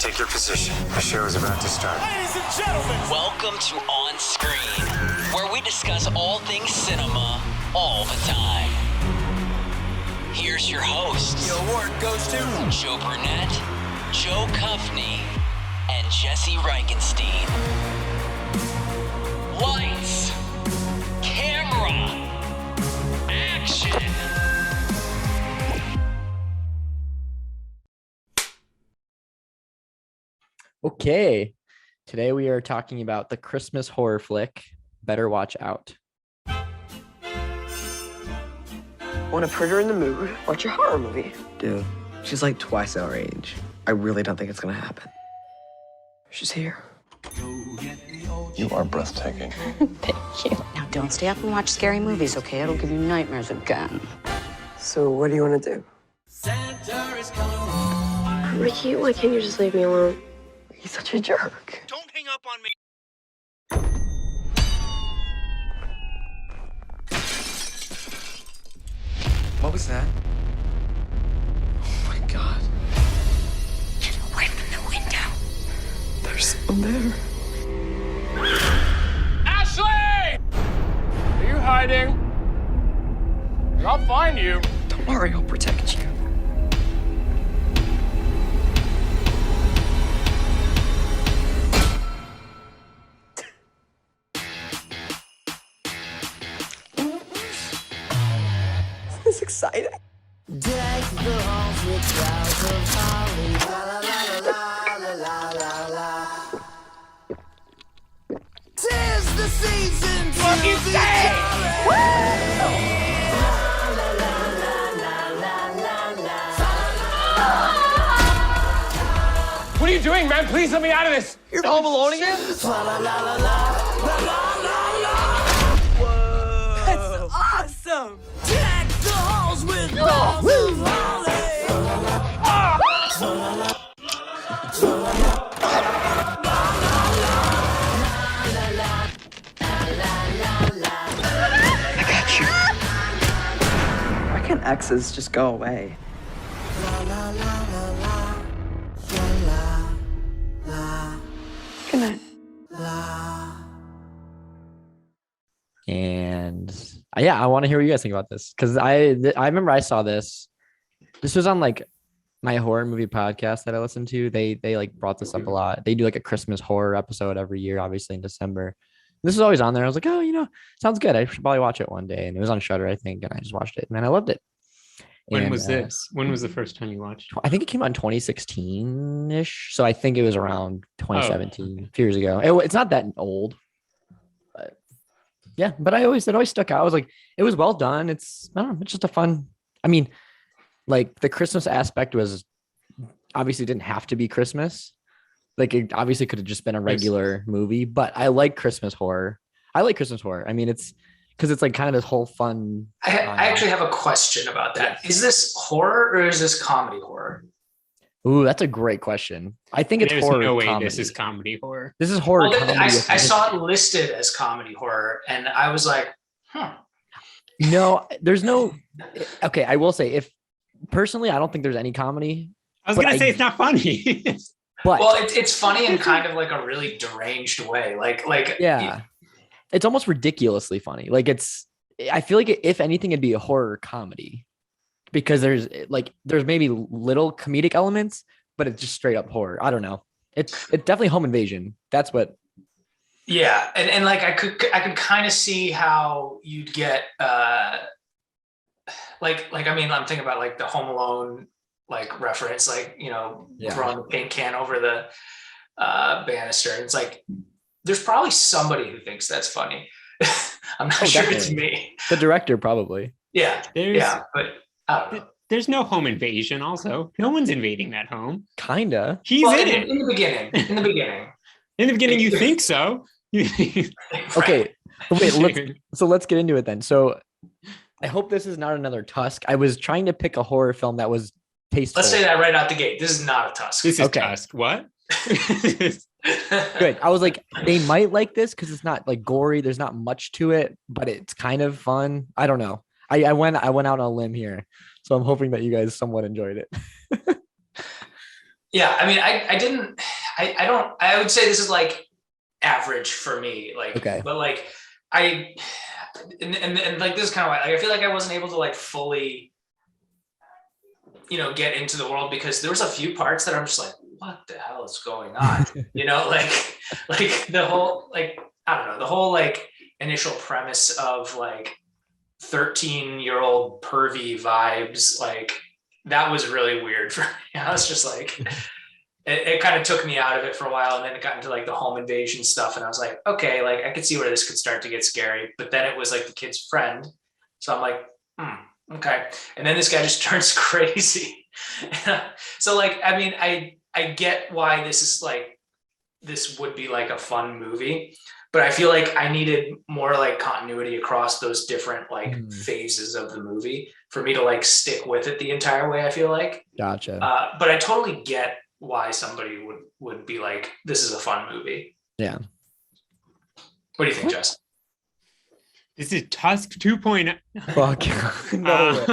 Take your position. The show is about to start. Ladies and gentlemen, welcome to On Screen, where we discuss all things cinema all the time. Here's your hosts. the award goes to Joe Brunett, Joe Cuffney, and Jesse Reichenstein. Lights, camera, action. Okay, today we are talking about the Christmas horror flick, Better Watch Out. Want to put her in the mood? Watch a horror movie. Dude, she's like twice our age. I really don't think it's gonna happen. She's here. You are breathtaking. Thank you. Now don't stay up and watch scary movies, okay? It'll give you nightmares again. So what do you want to do? Ricky, why can't you just leave me alone? He's such a jerk. Don't hang up on me. What was that? Oh my god. Get away from the window. There's someone there. Ashley! Are you hiding? I'll find you. Don't worry, I'll protect you. This is exciting. What you say? What are you doing, man? Please let me out of this. You're home alone again? Whoa. That's awesome. I got you. Why can't exes just go away? Good night. And I want to hear what you guys think about this, because I remember I saw this. This was on like my horror movie podcast that I listened to. They like brought this up a lot. They do like a Christmas horror episode every year, obviously in December. This is always on there. I was like, oh, sounds good. I should probably watch it one day. And it was on Shudder, I think, and I just watched it, and I loved it. When was this? When was the first time you watched? I think it came out in 2016-ish. So I think it was around 2017, a few years ago. It's not that old. But yeah, but it always stuck out. I was like, it was well done. It's just a fun. I mean, like the Christmas aspect was obviously didn't have to be Christmas. Like it obviously could have just been a regular movie, but I like Christmas horror. I mean, it's because it's like kind of this whole fun. I actually have a question about that. Is this horror or is this comedy horror? Ooh, that's a great question. I think it's horror. No way comedy. this is comedy horror. This is horror comedy. I saw it listed as comedy horror, and I was like, No, there's no. Okay, I will say, if personally, I don't think there's any comedy. I was gonna say it's not funny. But well, it's funny in kind of like a really deranged way. Like yeah, it's almost ridiculously funny. Like I feel like if anything, it'd be a horror comedy, because there's maybe little comedic elements, but it's just straight up horror. I don't know. It's definitely home invasion. That's what. Yeah, and like I could kind of see how you'd get like I mean, I'm thinking about like the Home Alone like reference, like throwing the paint can over the banister. And it's like there's probably somebody who thinks that's funny. I'm not sure definitely. it's me. The director probably. Yeah, but I don't know. There's no home invasion. Also, no one's invading that home. Kinda. He's in it in the beginning. In the beginning. In the beginning, you think so. Okay. Wait. Let's get into it then. So, I hope this is not another Tusk. I was trying to pick a horror film that was tasteful. Let's say that right out the gate. This is not a Tusk. This is Tusk. What? Good. I was like, they might like this because it's not like gory. There's not much to it, but it's kind of fun. I don't know. I went out on a limb here, so I'm hoping that you guys somewhat enjoyed it. Yeah, I mean, I didn't, I don't, I would say this is like average for me, like, Okay. but like, I, and like, this is kind of why, like, I feel like I wasn't able to like fully, get into the world, because there was a few parts that I'm just like, what the hell is going on? Like the whole, like, I don't know, the whole like initial premise of like 13-year-old pervy vibes, like that was really weird for me. I was just like, it kind of took me out of it for a while, and then it got into like the home invasion stuff, and I was like, okay, like I could see where this could start to get scary. But then it was like the kid's friend, so I'm like, okay. And then this guy just turns crazy. So like, I mean, I get why this would be like a fun movie, but I feel like I needed more like continuity across those different like phases of the movie for me to like stick with it the entire way, I feel like. Gotcha. But I totally get why somebody would be like, this is a fun movie. Yeah. What do you think, Jess? This is Tusk 2.0. Fuck. No,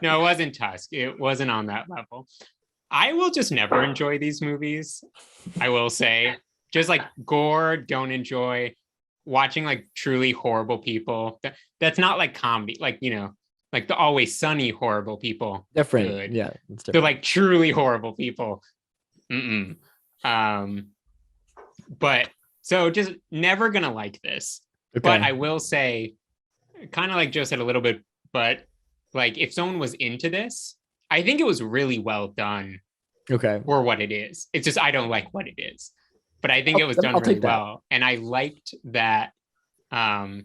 no, it wasn't Tusk. It wasn't on that level. I will just never enjoy these movies. I will say, just like gore, don't enjoy watching like truly horrible people. That's not like comedy, like, like the Always Sunny horrible people. Different. Good. Yeah. It's different. They're like truly horrible people. But so just never gonna like this. Okay. But I will say, kind of like Joe said a little bit, but like if someone was into this, I think it was really well done. Okay. For what it is. It's just I don't like what it is. But I think it was done really well. And I liked that I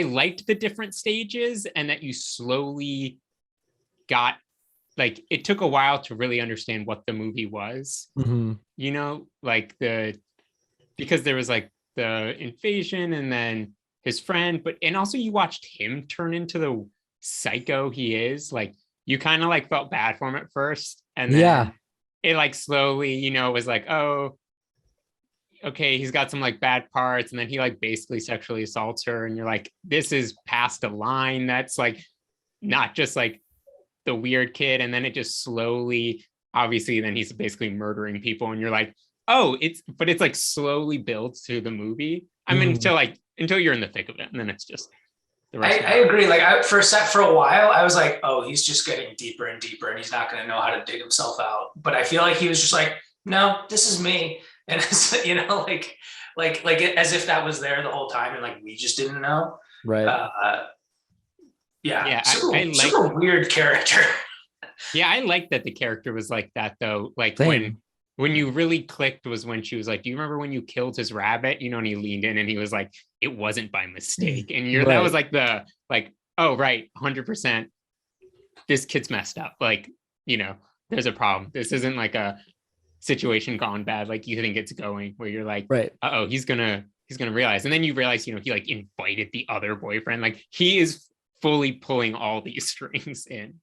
liked the different stages, and that you slowly got, like, it took a while to really understand what the movie was. Like because there was like the invasion and then his friend, and also you watched him turn into the psycho he is. Like you kind of like felt bad for him at first, and then it like slowly, was like, oh, okay, he's got some like bad parts, and then he like basically sexually assaults her, and you're like, this is past a line that's like not just like the weird kid, and then it just slowly, obviously, then he's basically murdering people, and you're like, oh, it's like slowly builds through the movie. I mean, until you're in the thick of it, and then it's just the rest. I agree. Like for a while, I was like, oh, he's just getting deeper and deeper, and he's not going to know how to dig himself out. But I feel like he was just like, no, this is me, and it's, like as if that was there the whole time, and like we just didn't know. Right. Super weird character. Yeah, I like that the character was like that though. Like Same. when you really clicked was when she was like, do you remember when you killed his rabbit? And he leaned in and he was like, it wasn't by mistake. And that was like oh, right, 100%. This kid's messed up. Like, there's a problem. This isn't like a situation gone bad like you think it's going, where you're like, right, uh-oh, he's gonna realize. And then you realize, he like invited the other boyfriend. Like he is fully pulling all these strings in.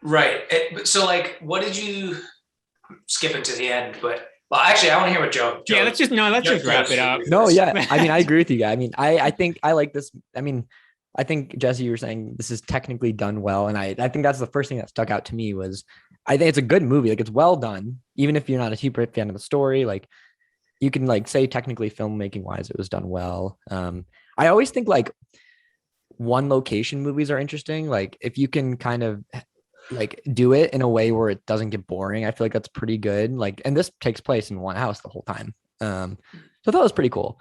Right. So like, what did you skip into the end? But actually, I want to hear what Joe. Yeah, let's just wrap it up. No, yeah. I mean, I agree with you guys. I mean, I think I like this. I mean, I think Jesse, you were saying this is technically done well, and I think that's the first thing that stuck out to me was I think it's a good movie. Like it's well done, even if you're not a super fan of the story. Like you can like say technically filmmaking wise, it was done well. I always think like one location movies are interesting. Like if you can kind of like do it in a way where it doesn't get boring, I feel like that's pretty good. Like, and this takes place in one house the whole time. So that was pretty cool.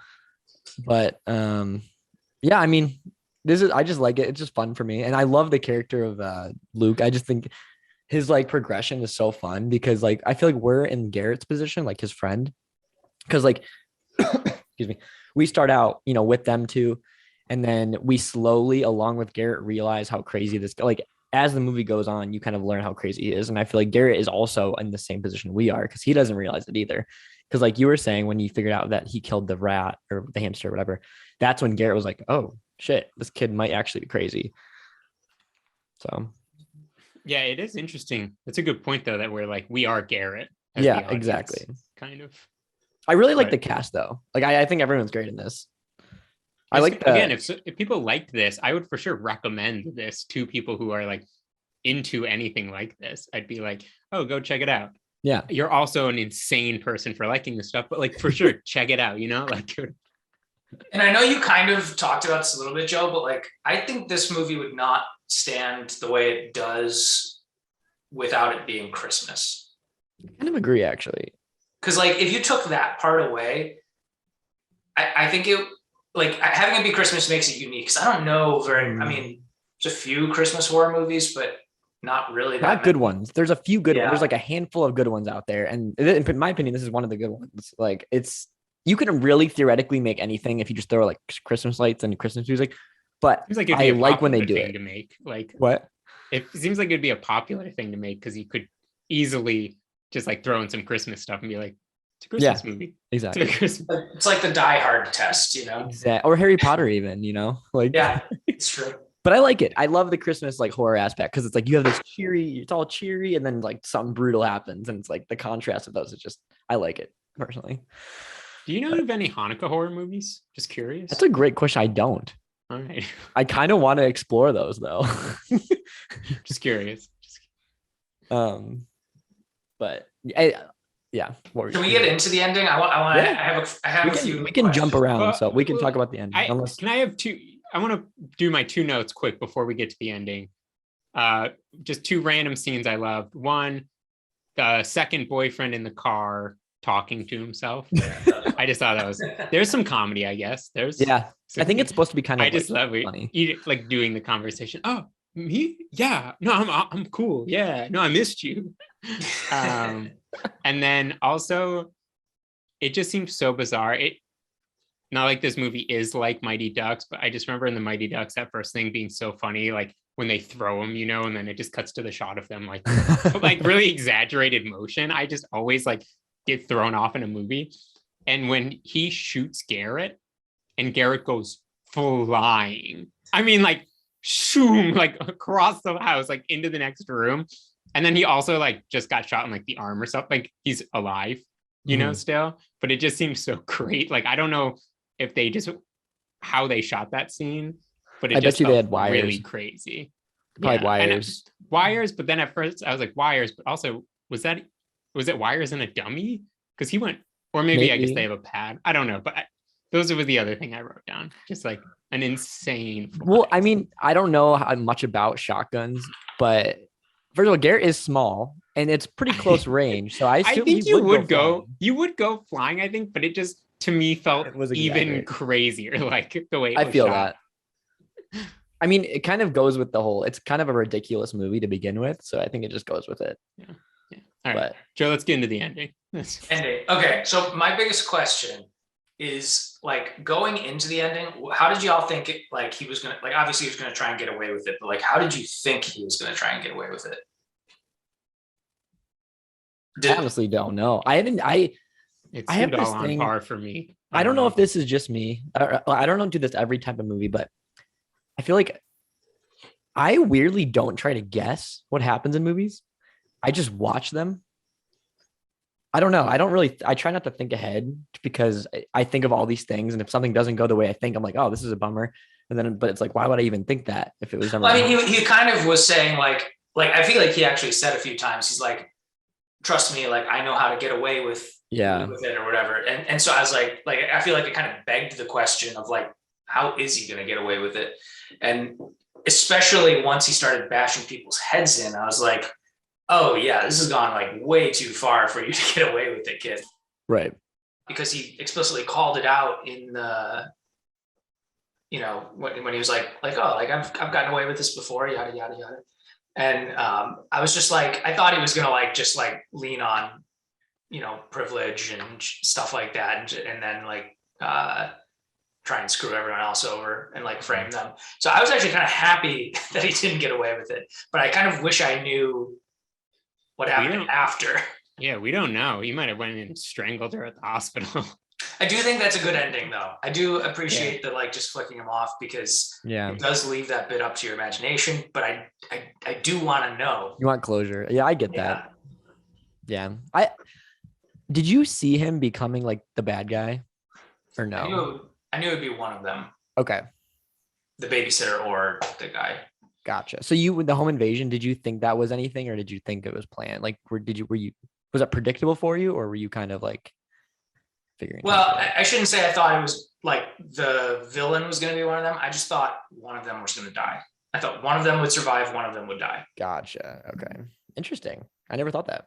But yeah, I mean, I just like it. It's just fun for me. And I love the character of Luke. I just think his like progression is so fun because like, I feel like we're in Garrett's position, like his friend. Cause like, excuse me, we start out, with them too. And then we slowly, along with Garrett, realize how crazy this, like as the movie goes on, you kind of learn how crazy he is. And I feel like Garrett is also in the same position we are because he doesn't realize it either. Because like you were saying, when he figured out that he killed the rat or the hamster or whatever, that's when Garrett was like, oh shit, this kid might actually be crazy. So. Yeah, it is interesting. That's a good point though, that we're like, we are Garrett. Yeah, exactly. Kind of. I really like the cast though. Like I think everyone's great in this. I like again, if people liked this, I would for sure recommend this to people who are like into anything like this, I'd be like, oh, go check it out. Yeah. You're also an insane person for liking this stuff, but like for sure, check it out, like. And I know you kind of talked about this a little bit, Joe, but like, I think this movie would not stand the way it does without it being Christmas. I kind of agree, actually. Because like, if you took that part away, I think it, like, having it be Christmas makes it unique. Because I don't know I mean, there's a few Christmas horror movies, but not really that not good ones. There's a few good ones. There's like a handful of good ones out there. And in my opinion, this is one of the good ones. Like, you can really theoretically make anything if you just throw like Christmas lights and Christmas music. But I like when they do it. To make. Like, what? It seems like it'd be a popular thing to make because you could easily just like throw in some Christmas stuff and be like, it's a Christmas movie. Exactly. It's like the Die Hard test, Exactly. Or Harry Potter even, like. Yeah, it's true. But I like it. I love the Christmas like horror aspect because it's like you have this it's all cheery, and then like something brutal happens, and it's like the contrast of those is just, I like it personally. Do you know of any Hanukkah horror movies? Just curious. That's a great question. I don't. All right. I kind of want to explore those though. Just curious. But yeah. Can we get into the ending? I have a few. We can jump around, so we can talk about the ending. Can I have two? I want to do my two notes quick before we get to the ending. Just two random scenes I loved. One, the second boyfriend in the car talking to himself. I just thought there's some comedy, I guess. I think it's supposed to be kind of. I just love it. You like doing the conversation. Oh, me? Yeah. No, I'm cool. Yeah. No, I missed you. And then also, it just seems so bizarre. Not like this movie is like Mighty Ducks, but I just remember in the Mighty Ducks, that first thing being so funny, like when they throw them, and then it just cuts to the shot of them, like, like really exaggerated motion. I just always like get thrown off in a movie. And when he shoots Garrett and Garrett goes flying, I mean, like, shoom, like across the house, like into the next room. And then he also like just got shot in like the arm or something. Like he's alive, still, but it just seems so great. Like, I don't know if they just how they shot that scene, but I bet you they had wires. Really crazy. Probably wires. But then at first I was like wires, but also was it wires and a dummy? Because he went, or maybe I guess they have a pad. I don't know, but those were the other thing I wrote down. Just like an insane. Well, I mean, I don't know how much about shotguns, but first of all, Garrett is small and it's pretty close range. So I assume you would go flying, I think, but it just to me felt even crazier, like the way I feel shot. That. I mean, it kind of goes with the whole, it's kind of a ridiculous movie to begin with. So I think it just goes with it. Yeah. All right, Joe, let's get into the ending. Ending. Okay. So my biggest question is like going into the ending, how did y'all think it, like he was going to, like, obviously he was going to try and get away with it, but like, how did you think he was going to try and get away with it? I honestly don't know. I have this on thing, par for me. I don't know if this is just me. I don't do this every type of movie, but I feel like I weirdly don't try to guess what happens in movies. I just watch them. I don't know. I try not to think ahead because I think of all these things. And if something doesn't go the way I think, I'm like, oh, this is a bummer. And then, but it's like, why would I even think that if it was never? Well, I mean, he kind of was saying like, I feel like he actually said a few times, he's like, trust me, like, I know how to get away with it or whatever. And so I was like, I feel like it kind of begged the question of like, how is he going to get away with it? And especially once he started bashing people's heads in, I was like, oh yeah, this has gone like way too far for you to get away with it, kid. Right. Because he explicitly called it out in the, when he was like, oh, like I've gotten away with this before, yada, yada, yada. And I was just like, I thought he was going to like, just like lean on, privilege and stuff like that. And then like, try and screw everyone else over and like frame them. So I was actually kind of happy that he didn't get away with it, but I kind of wish I knew what happened after. Yeah, we don't know. He might have went and strangled her at the hospital. I do think that's a good ending though. I do appreciate the like just flicking him off because it does leave that bit up to your imagination, but I do want to know. You want closure. Yeah, I get that. Yeah. Did you see him becoming like the bad guy or no? I knew it'd be one of them. Okay. The babysitter or the guy. Gotcha. So you with the home invasion, did you think that was anything, or did you think it was planned? Like, were you was that predictable for you, or were you kind of like figuring? Well, I shouldn't say I thought it was like the villain was going to be one of them. I just thought one of them was going to die. I thought one of them would survive, one of them would die. Gotcha. Okay. Interesting. I never thought that.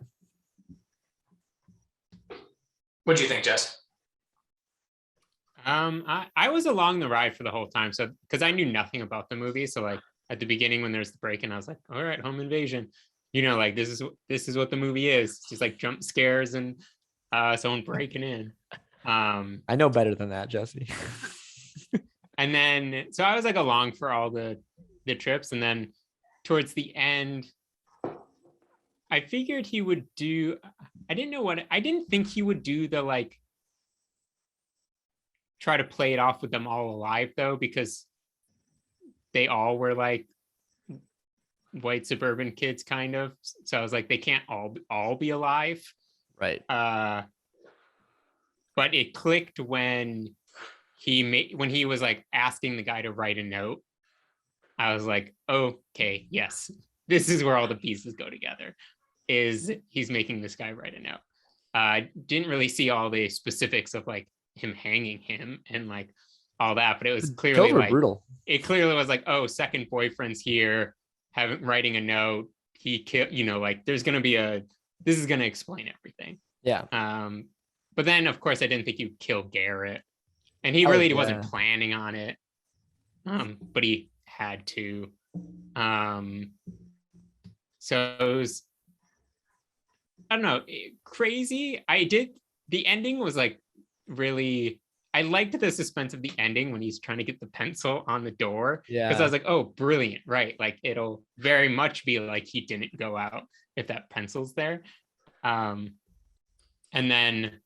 What do you think, Jess? I was along the ride for the whole time. So, because I knew nothing about the movie. So like at the beginning when there's the break in, I was like, all right, home invasion. You know, like this is what the movie is. It's just like jump scares and someone breaking in. I know better than that, Jesse. And then, so I was like along for all the trips. And then towards the end, I figured he would do, I didn't think he would do the like, try to play it off with them all alive though, because they all were like white suburban kids kind of. So I was like, they can't all be alive. Right. But it clicked when he was like asking the guy to write a note. I was like, okay, yes, this is where all the pieces go together. Is he's making this guy write a note. Didn't really see all the specifics of like him hanging him and like all that, but it was clearly like brutal. It clearly was like, oh, second boyfriend's here, writing a note. He killed, you know, like there's gonna be this is gonna explain everything. Yeah. But then of course I didn't think you'd kill Garrett, and he really wasn't planning on it. But he had to. So it was, I don't know, crazy. The ending was like really, I liked the suspense of the ending when he's trying to get the pencil on the door. Yeah. Because I was like, oh, brilliant, right? Like it'll very much be like he didn't go out if that pencil's there. And then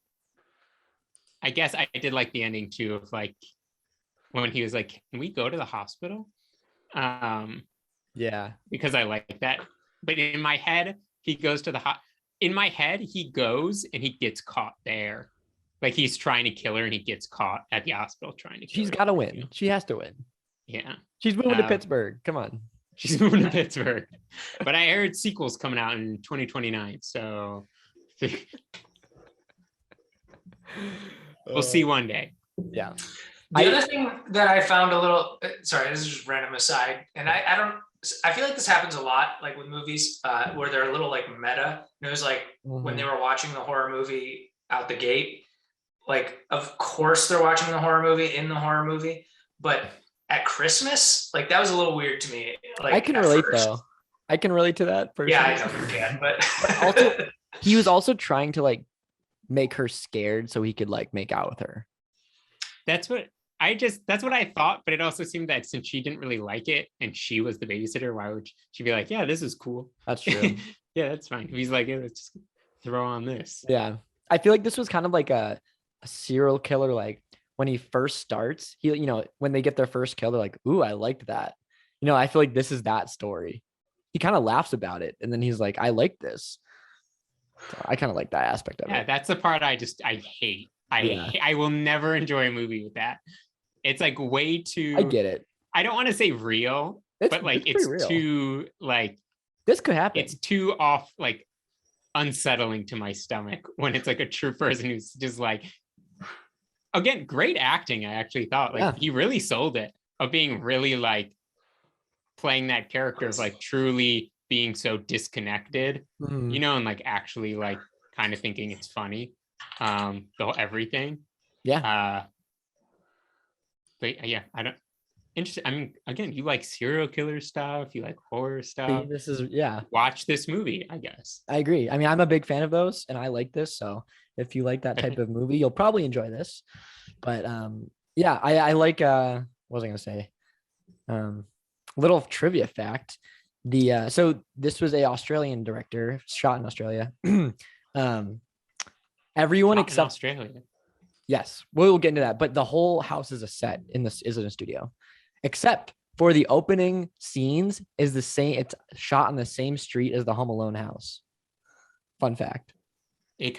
I guess I did like the ending too of like when he was like, can we go to the hospital? Yeah. Because I like that. But in my head, he goes to in my head, he goes and he gets caught there. Like he's trying to kill her and he gets caught at the hospital trying to kill her. She's got to win. She has to win. Yeah. She's moving to Pittsburgh. Come on. She's moving to Pittsburgh. But I heard sequels coming out in 2029. So we'll see one day. Yeah. The other thing that I found a little, sorry, this is just random aside. And I feel like this happens a lot, like with movies where they're a little like meta. It was like when they were watching the horror movie out the gate, like, of course they're watching the horror movie in the horror movie, but at Christmas, like that was a little weird to me. Like I can relate though. I can relate to that personally. Yeah, I know you can, but also, he was also trying to like make her scared so he could like make out with her. That's what I thought, but it also seemed that since she didn't really like it and she was the babysitter, why would she be like, yeah, this is cool. That's true. Yeah, that's fine. He's like, yeah, let's just throw on this. Yeah. I feel like this was kind of like a serial killer. Like when he first starts, when they get their first kill, they're like, ooh, I liked that. I feel like this is that story. He kind of laughs about it. And then he's like, I like this. So I kind of like that aspect of it. Yeah, that's the part I hate. I will never enjoy a movie with that. It's like way too. I get it. I don't want to say real, but like it's too like. This could happen. It's too off, like unsettling to my stomach when it's like a true person who's just like. Again, great acting. I actually thought he really sold it of being really like playing that character of like truly being so disconnected, and like actually like kind of thinking it's funny, the whole everything. Yeah. But yeah, I don't. Interesting. I mean, again, you like serial killer stuff, you like horror stuff. This is Watch this movie, I guess. I agree. I mean, I'm a big fan of those, and I like this. So if you like that type of movie, you'll probably enjoy this. But I like. What was I gonna say? Little trivia fact. So this was a Australian director, shot in Australia. Everyone except Australia. Yes, we'll get into that. But the whole house is a set is in a studio, except for the opening scenes is the same. It's shot on the same street as the Home Alone house. Fun fact. I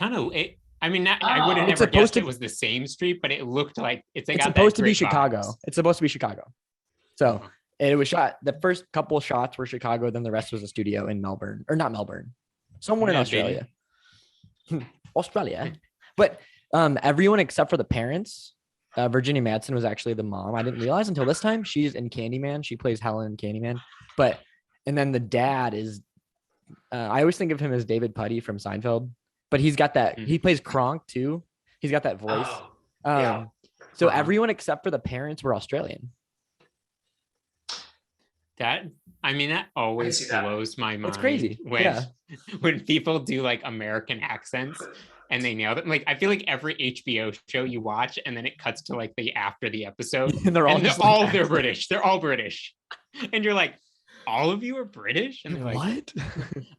wouldn't have ever guessed it was the same street, but it looked like it's supposed to be Chicago. It's supposed to be Chicago. So And it was shot. The first couple of shots were Chicago, then the rest was a studio in Melbourne, or not Melbourne, somewhere in Australia. Australia. But everyone except for the parents, Virginia Madsen was actually the mom. I didn't realize until this time. She's in Candyman. She plays Helen in Candyman. And then the dad is, I always think of him as David Puddy from Seinfeld, but he's got that, he plays Kronk too. He's got that voice. So everyone except for the parents were Australian. That always blows my mind. It's crazy. When people do like American accents and they nail it. Like I feel like every HBO show you watch and then it cuts to like the after the episode and they're British. They're all British. And you're like, all of you are British? And they're like, what?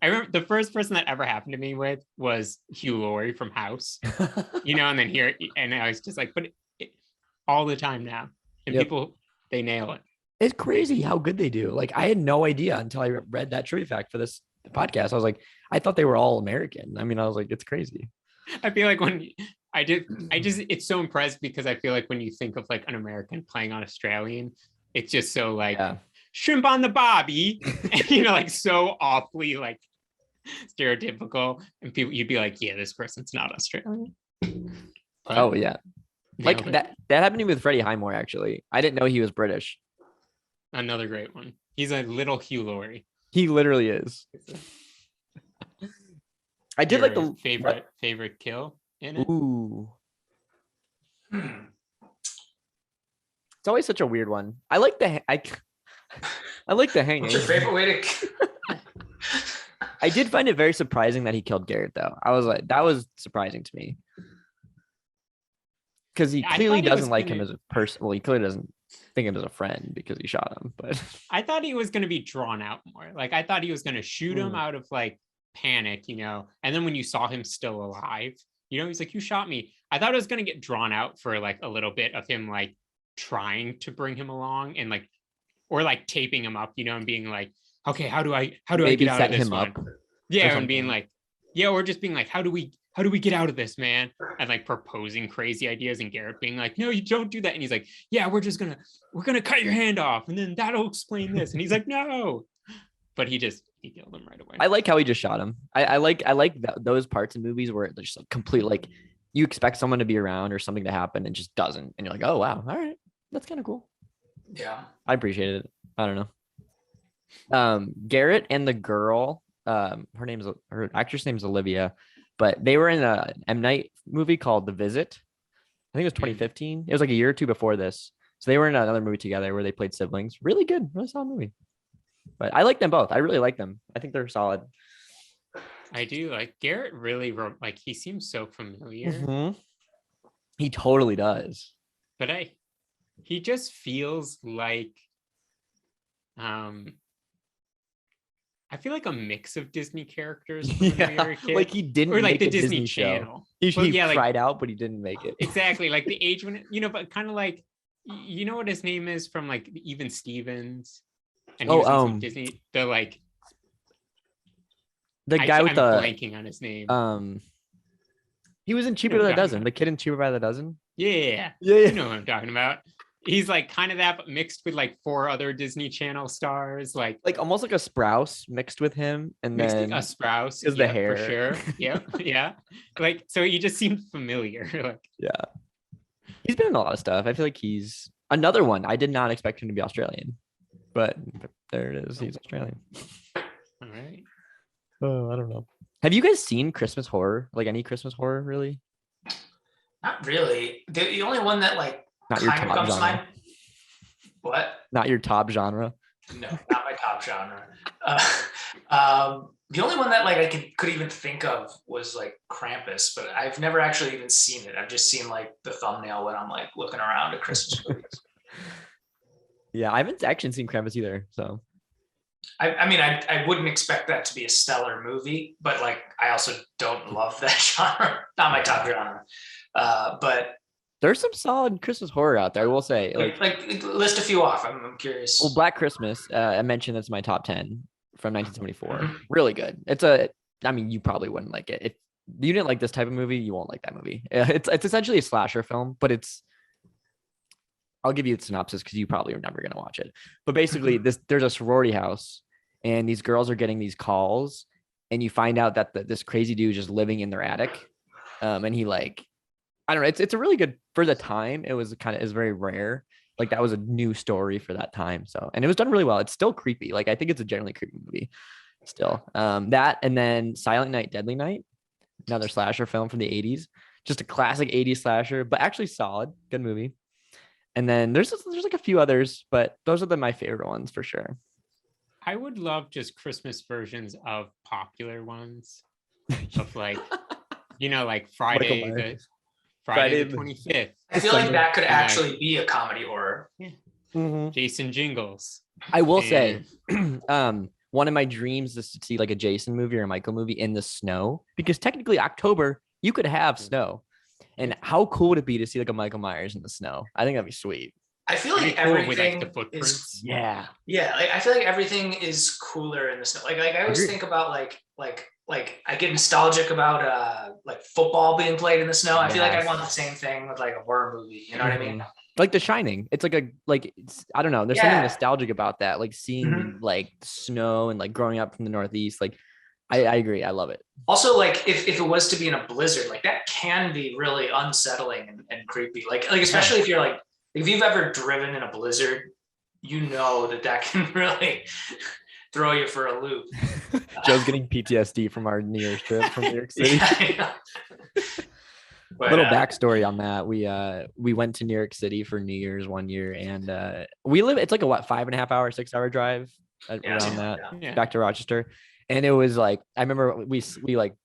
I remember the first person that ever happened to me with was Hugh Laurie from House, and then here, and I was just like, but all the time now. And people, they nail it. It's crazy how good they do. Like I had no idea until I read that trivia fact for this podcast. I was like, I thought they were all American. I mean, I was like, it's crazy. I feel like when it's so impressed because I feel like when you think of like an American playing on Australian, it's just so like shrimp on the bobby, and like so awfully like stereotypical. And people, you'd be like, yeah, this person's not Australian. But, oh yeah. Like that happened to me with Freddie Highmore, actually. I didn't know he was British. Another great one. He's a little Hugh Laurie. He literally is. I did like the favorite kill in it. Ooh. It's always such a weird one. I like the hanging. What's your favorite way to? I did find it very surprising that he killed Garrett, though. I was like, that was surprising to me. Because he clearly doesn't like him as a person. Well, he clearly doesn't think him as a friend because he shot him. But I thought he was going to be drawn out more. Like I thought he was going to shoot him out of like panic, and then when you saw him still alive, he's like, you shot me. I thought it was going to get drawn out for like a little bit of him like trying to bring him along and like, or like taping him up, and being like, okay, how do I get out of this one? Yeah, and being like, or just being like, how do we get out of this, man? And like proposing crazy ideas, and Garrett being like, no, you don't do that. And he's like, yeah, we're gonna cut your hand off, and then that'll explain this. And he's like, no, but he killed him right away. I like how he just shot him. I like those parts in movies where it's just like complete, like you expect someone to be around or something to happen and just doesn't, and you're like, oh wow, all right, that's kind of cool. Yeah, I appreciated it. I don't know. Garrett and the girl, her actress name's Olivia. But they were in a M. Night movie called The Visit. I think it was 2015. It was like a year or two before this. So they were in another movie together where they played siblings. Really good, really solid movie. But I like them both. I really like them. I think they're solid. I do. Like Garrett really like he seems so familiar. Mm-hmm. He totally does. But he just feels like I feel like a mix of Disney characters. Like he didn't, or like make the a Disney Channel. He tried out, but he didn't make it. Exactly, like the age when but kind of like, what his name is from like Even Stevens. And he was in Disney. The guy with I'm blanking on his name. He was in Cheaper by the Dozen. The kid in Cheaper by the Dozen. Yeah. You know what I'm talking about. He's like kind of that, but mixed with like 4 other Disney Channel stars, like almost like a Sprouse mixed with him, and then a Sprouse is the hair for sure. Yeah. Like so, he just seemed familiar. Like he's been in a lot of stuff. I feel like he's another one. I did not expect him to be Australian, but there it is. He's Australian. All right. Oh, I don't know. Have you guys seen Christmas horror? Like any Christmas horror, really? Not really. The only one that like. Not your top genre. What? Not your top genre. No, not my top genre. The only one that like I could even think of was like Krampus, but I've never actually even seen it. I've just seen like the thumbnail when I'm like looking around at Christmas movies. Yeah, I haven't actually seen Krampus either. So, I mean, I wouldn't expect that to be a stellar movie, but like I also don't love that genre. Not my top genre, but. There's some solid Christmas horror out there, I will say. Like list a few off. I'm curious. Well, Black Christmas, I mentioned that's my top 10 from 1974. Really good. You probably wouldn't like it. If you didn't like this type of movie, you won't like that movie. It's essentially a slasher film, but it's I'll give you the synopsis because you probably are never going to watch it. But basically, there's a sorority house, and these girls are getting these calls, and you find out that this crazy dude is just living in their attic, and he like, I don't know. It's a really good for the time. It was very rare. Like that was a new story for that time. So, and it was done really well. It's still creepy. Like I think it's a generally creepy movie still. That and then Silent Night, Deadly Night, another slasher film from the 80s. Just a classic 80s slasher, but actually solid, good movie. And then there's like a few others, but those are my favorite ones for sure. I would love just Christmas versions of popular ones of like, like Friday the 25th. I feel like that could actually be a comedy horror. Yeah. Jason Jingles. I will say, one of my dreams is to see like a Jason movie or a Michael movie in the snow, because technically October you could have snow. And how cool would it be to see like a Michael Myers in the snow? I think that'd be sweet. I feel like everything with, like, the footprints. is yeah. Like, I feel like everything is cooler in the snow. Like I always think about like I get nostalgic about like football being played in the snow. I feel like I want the same thing with like a horror movie. You know what I mean? Like The Shining. It's like I don't know. There's something nostalgic about that. Like seeing like snow and like growing up from the Northeast. Like I agree. I love it. Also, like if it was to be in a blizzard, like that can be really unsettling and creepy. Like especially if you're like, if you've ever driven in a blizzard, you know that can really throw you for a loop. Joe's getting PTSD from our New Year's trip from New York City. But, little backstory on that. We went to New York City for New Year's one year, and it's like a 5.5 hour, 6 hour drive around that back to Rochester. And it was like, I remember we like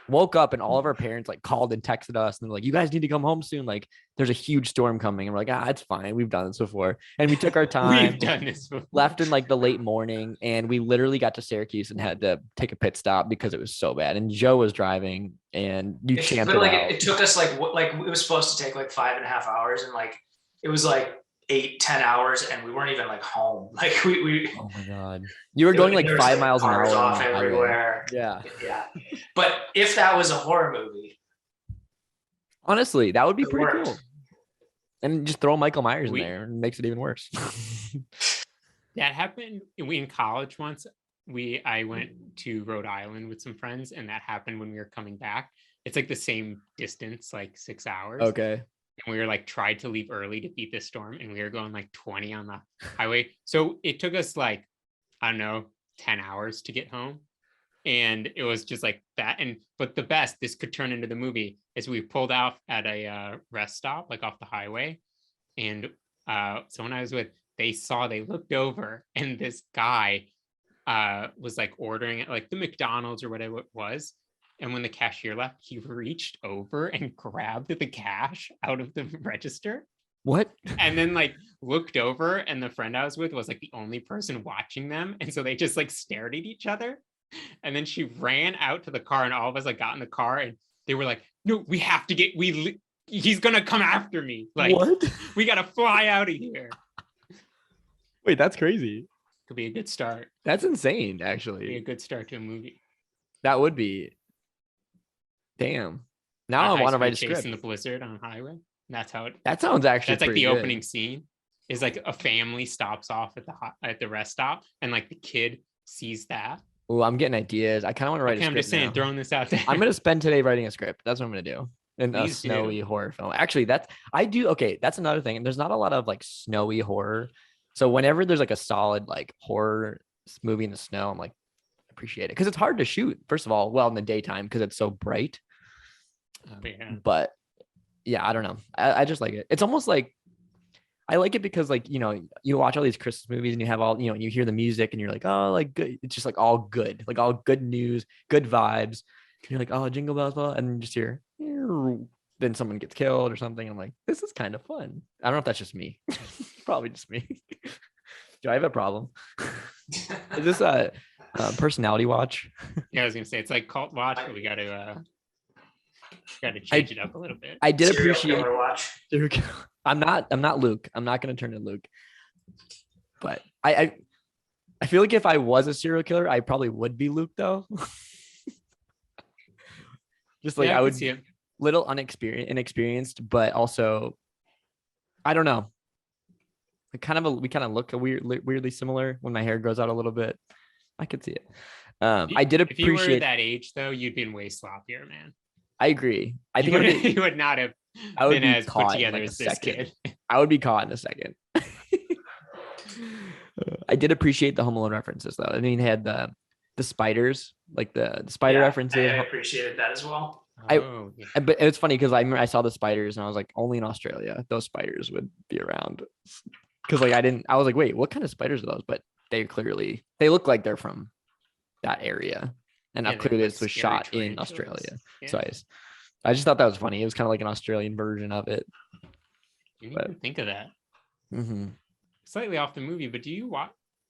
woke up and all of our parents like called and texted us and they're like, you guys need to come home soon. Like there's a huge storm coming. And we're like, it's fine. We've done this before. And we took our time. We've done this before. Left in like the late morning. And we literally got to Syracuse and had to take a pit stop because it was so bad. And Joe was driving and you champed it out. It took us like it was supposed to take like 5.5 hours. And like, it was like 8-10 hours and we weren't even like home. Like we oh my God, you were going like 5 miles an hour off everywhere. Yeah But if that was a horror movie, honestly that would be pretty cool. And just throw Michael Myers in there and makes it even worse. That happened in college once. I went to Rhode Island with some friends, and that happened when we were coming back. It's like the same distance, like 6 hours. Okay. And we were like tried to leave early to beat this storm, and we were going like 20 on the highway. So it took us like, I don't know, 10 hours to get home. And it was just like that. But the best, this could turn into the movie, is we pulled off at a rest stop, like off the highway. And someone I was with, they looked over, and this guy was like ordering at like the McDonald's or whatever it was. And when the cashier left, he reached over and grabbed the cash out of the register. What? And then like looked over, and the friend I was with was like the only person watching them. And so they just like stared at each other. And then she ran out to the car, and all of us like got in the car, and they were like, no, we have to he's going to come after me. Like, what? We got to fly out of here. Wait, that's crazy. Could be a good start. That's insane, actually. Could be a good start to a movie. That would be. Damn. Now I want to write a script. In the blizzard on highway. That sounds actually. That's like the good. opening scene. Is like a family stops off at the rest stop, and like the kid sees that. Oh, I'm getting ideas. I kind of want to write a script. I'm just saying, throwing this out there. I'm going to spend today writing a script. That's what I'm going to do. In a snowy horror film. Actually, that's another thing. There's not a lot of like snowy horror. So whenever there's like a solid like horror movie in the snow, I'm like, appreciate it. Because it's hard to shoot, first of all, in the daytime because it's so bright. But yeah, I don't know. I just like it. It's almost like, I like it because like, you watch all these Christmas movies and you have all, you hear the music and you're like, oh, like good. It's just like all good news, good vibes. And you're like, oh, jingle bells, blah, and you just hear, then someone gets killed or something. I'm like, this is kind of fun. I don't know if that's just me. Probably just me. Do I have a problem? Is this a personality watch? Yeah, I was gonna say it's like cult watch, but we got to change it up a little bit. I did Serial appreciate. Killer watch. I'm not Luke. I'm not gonna turn to Luke. But I feel like if I was a serial killer, I probably would be Luke though. Just like I would see him. Little inexperienced, but also, I don't know. we kind of look weirdly similar when my hair grows out a little bit. I could see it. I did appreciate. If you were that age, though, you'd been way sloppier, man. I agree. I think you would not have been as put together as this kid. I would be caught in a second. I did appreciate the Home Alone references, though. I mean, he had the spiders, like the spider references. I appreciated that as well. But it's funny because I remember I saw the spiders and I was like, only in Australia those spiders would be around. Because like I was like, wait, what kind of spiders are those? But they look like they're from that area. And now clearly this was shot in Australia. Yeah. So I just thought that was funny. It was kind of like an Australian version of it. You didn't even think of that. Mm-hmm. Slightly off the movie, but you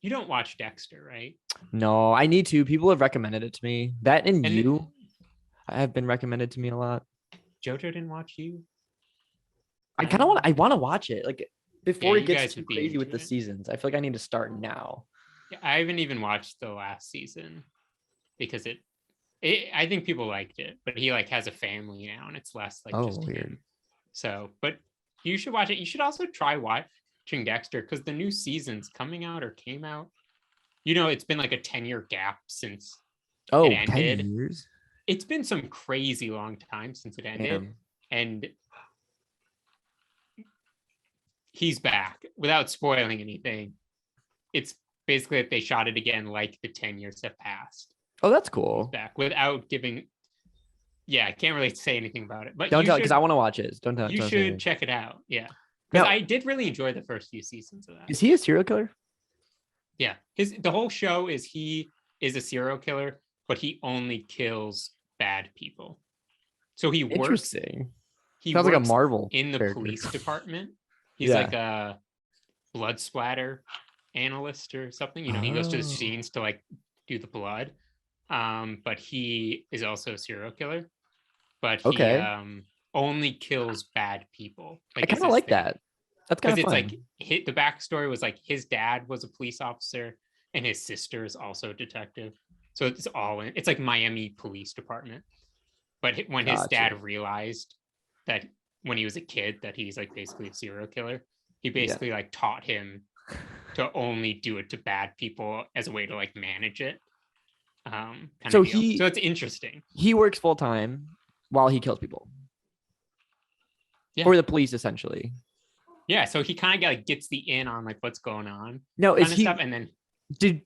don't watch Dexter, right? No, I need to. People have recommended it to me. That and You have been recommended to me a lot. Jojo didn't watch You. I want to watch it like before it gets too crazy with the seasons. I feel like I need to start now. Yeah, I haven't even watched the last season because I think people liked it, but he like has a family now and it's less like just weird. Him. So, but you should watch it. You should also try watching Dexter because the new season's coming out or came out. You know, it's been like a 10-year gap since it ended. 10 years? It's been some crazy long time since it ended. And he's back without spoiling anything. It's basically that they shot it again like the 10 years have passed. Oh, that's cool. He's back without giving. Yeah, I can't really say anything about it. But don't tell because I want to watch it. Don't tell. You should check it out. Yeah. Because I did really enjoy the first few seasons of that. Is he a serial killer? Yeah. The whole show is he is a serial killer, but he only kills bad people. So he works. Interesting. He sounds works like a Marvel in the character. Police department. He's like a blood splatter analyst or something. You know, he goes to the scenes to like do the blood. But he is also a serial killer. But he only kills bad people. I kind of like that. That's kind of fun. It's like the backstory was like his dad was a police officer and his sister is also a detective. So it's all in. It's like Miami Police Department. But when his dad realized that when he was a kid that he's like basically a serial killer, he basically like taught him to only do it to bad people as a way to like manage it. So it's interesting. He works full time while he kills people. Yeah. For the police, essentially. Yeah, so he kind of like gets the in on like what's going on. No, is he? Stuff, and then did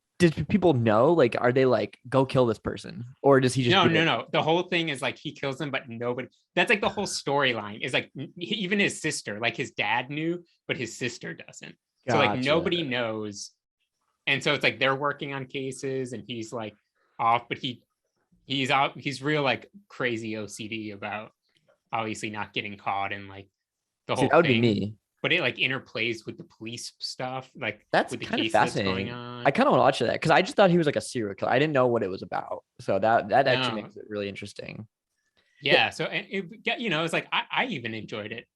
people know? Like, are they like go kill this person, or does he just? No. The whole thing is like he kills them, but nobody. That's like the whole storyline. Is like even his sister, like his dad knew, but his sister doesn't. So like nobody knows, and so it's like they're working on cases, and he's like off, but he's out. He's real like crazy OCD about obviously not getting caught and like the whole that would thing. be me. But it like interplays with the police stuff, like that's with the kind of case fascinating. That's going on. I kind of want to watch that because I just thought he was like a serial killer. I didn't know what it was about, so that actually makes it really interesting. Yeah. So and it's like I even enjoyed it.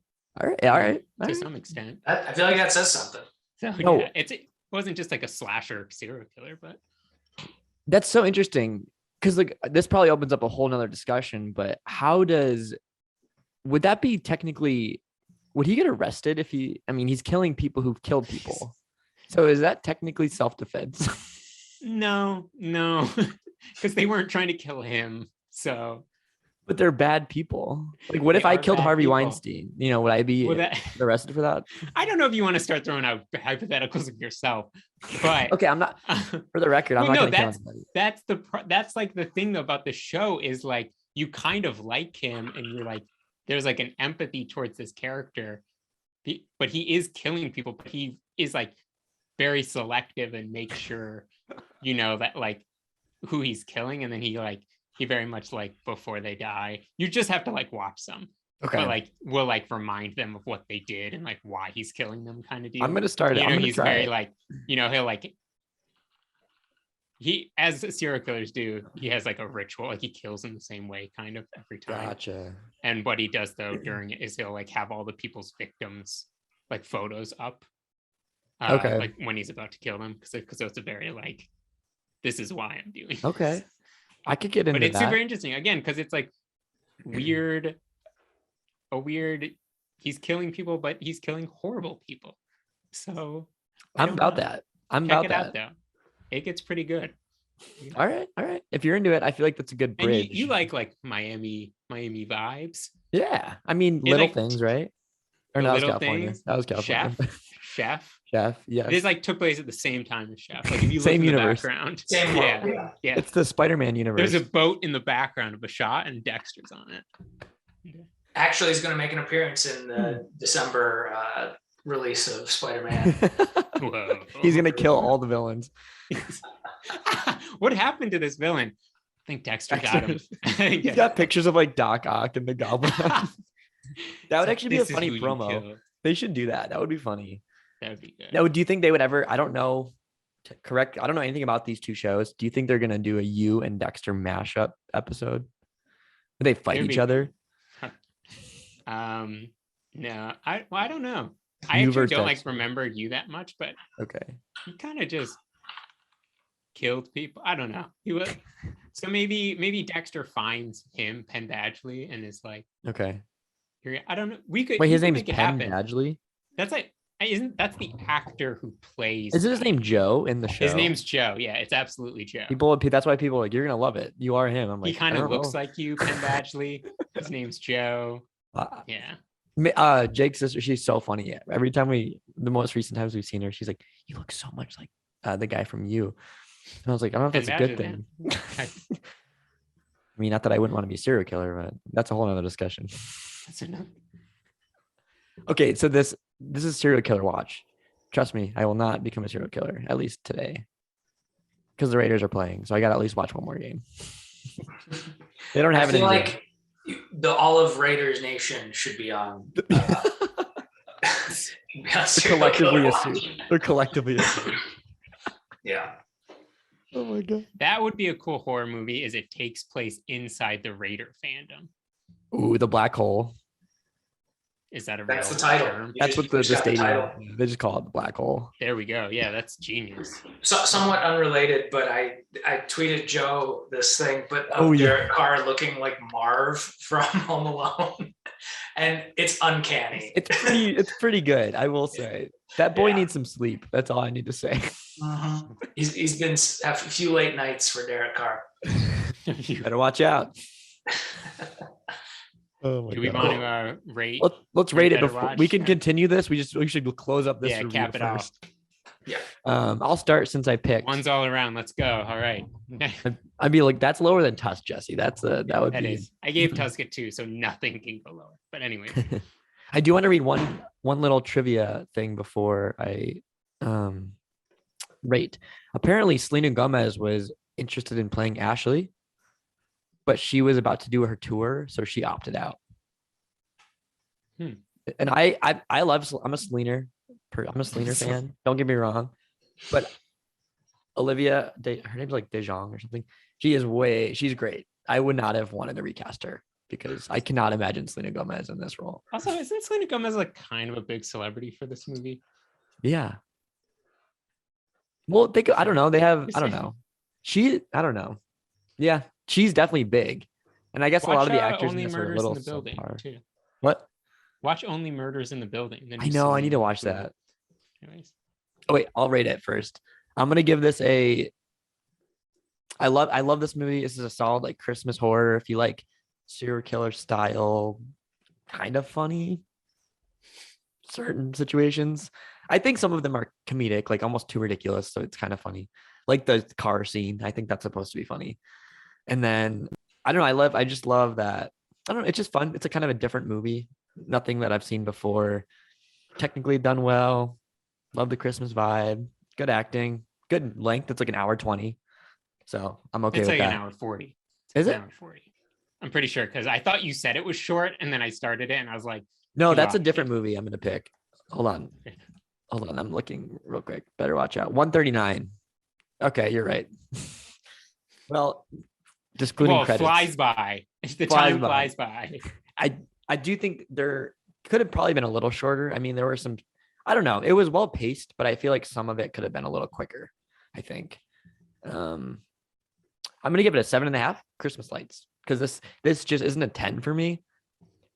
All right. To some extent. I feel like that says something. So yeah, it wasn't just like a slasher serial killer, but that's so interesting because like this probably opens up a whole nother discussion. But would that be technically? Would he get arrested if he's killing people who've killed people. So is that technically self-defense? No, because they weren't trying to kill him. So, but they're bad people. Like, what if I killed Harvey Weinstein? You know, would I be arrested for that? I don't know if you want to start throwing out hypotheticals of yourself, but okay, I'm not. For the record, I'm not going to kill anybody. That's like the thing about the show is like you kind of like him, and you're like. There's like an empathy towards this character, but he is killing people, but he is like very selective and makes sure, that like who he's killing. And then he very much like before they die, you just have to like watch some. Okay. But like, we'll like remind them of what they did and like why he's killing them kind of deal. I'm going to start it. He's very like, he'll like, he, as serial killers do, he has like a ritual, like he kills in the same way kind of every time. Gotcha. And what he does though during it is he'll like have all the people's victims like photos up. Okay. Like when he's about to kill them, because it's a very like, this is why I'm doing. Okay. This. I could get into that. But it's super interesting again because it's like weird. He's killing people, but he's killing horrible people. So I'm about that. I'm Check about it that. out though. It gets pretty good. All right. If you're into it, I feel like that's a good And bridge. you like Miami vibes. Yeah. I mean, little things, right? Or no, that was Little California. Things, That was California. Chef. Yes. This like took place at the same time as Chef. Like if you look Same in the universe. background. Same world, Yeah. It's the Spider-Man universe. There's a boat in the background of a shot and Dexter's on it. Actually, he's going to make an appearance in the December release of Spider-Man. Whoa. He's gonna kill all the villains. What happened to this villain? I think Dexter got him. He's got pictures of like Doc Ock and the Goblin. That would actually be a funny promo. They should do that. That would be funny. That would be good. Now, do you think they would ever? I don't know. Correct. I don't know anything about these two shows. Do you think they're gonna do a you and Dexter mashup episode? Would they fight each other? No. I don't know. I actually don't like remember you that much, but okay. He kind of just killed people. I don't know. He was so maybe Dexter finds him, Penn Badgley, and is like, okay. Here, I don't know. We could wait. His name is Penn Badgley. That's like that's the actor who plays. Is his name Joe in the show? His name's Joe. Yeah, it's absolutely Joe. That's why people are like, you're gonna love it. You are him. I'm like, he kind of looks like you, Penn Badgley. His name's Joe. Yeah. Jake's sister, she's so funny. Every time the most recent times we've seen her, she's like, you look so much like the guy from You. And I was like, I don't know if that's a good thing. I mean, not that I wouldn't want to be a serial killer, but that's a whole nother discussion. That's enough. Okay, so this is serial killer watch. Trust me, I will not become a serial killer, at least today. Because the Raiders are playing, so I gotta at least watch one more game. They don't have it. Like the Olive Raiders Nation should be on. They're collectively assumed. Yeah. Oh my god. That would be a cool horror movie. Is it takes place inside the Raider fandom? Ooh, the black hole. Is that that's the title? Term? That's what the stadium. They just call it the black hole. There we go. Yeah, that's genius. So, somewhat unrelated, but I tweeted Joe this thing, but Derek Carr looking like Marv from Home Alone, and it's uncanny. It's pretty good. I will say that boy needs some sleep. That's all I need to say. He's been a few late nights for Derek Carr. You better watch out. Oh Do we want to rate? Let's rate it before we can continue this. We should close up this. Yeah, cap it first. Off. Yeah. I'll start since I picked. One's all around. Let's go. All right. I'd be like, that's lower than Tusk, Jesse. That would be. Is. I gave Tusk a 2, so nothing can go lower. But anyway, I do want to read one little trivia thing before I rate. Apparently, Selena Gomez was interested in playing Ashley, but she was about to do her tour, so she opted out. And I love. I'm a Selena fan. Don't get me wrong, but Olivia, her name's like DeJong or something. She's great. I would not have wanted to recast her because I cannot imagine Selena Gomez in this role. Also, isn't Selena Gomez like kind of a big celebrity for this movie? Yeah. Well, I don't know. They have. I don't know. I don't know. Yeah, she's definitely big, and I guess a lot of the actors in this are a little subpar. What? Watch Only Murders in the Building. I know. I need to watch that. Anyways. Oh wait, I'll rate it first. I'm gonna give this a. I love this movie. This is a solid like Christmas horror. If you like serial killer style, kind of funny. Certain situations. I think some of them are comedic, like almost too ridiculous, so it's kind of funny. Like the car scene, I think that's supposed to be funny. And then I don't know. I just love that. I don't know. It's just fun. It's a kind of a different movie. Nothing that I've seen before. Technically done well. Love the Christmas vibe. Good acting. Good length. It's like an hour 20. So I'm okay with that. It's like an hour 40. Is it? An hour 40. I'm pretty sure because I thought you said it was short, and then I started it, and I was like, no, that's a different movie. I'm gonna pick. Hold on. I'm looking real quick. Better watch out. 139. Okay, you're right. Well, just including credits. Flies by. Time flies by. I do think there could have probably been a little shorter. I mean, there were some, I don't know. It was well paced, but I feel like some of it could have been a little quicker, I think. I'm going to give it a 7.5 Christmas lights because this just isn't a 10 for me,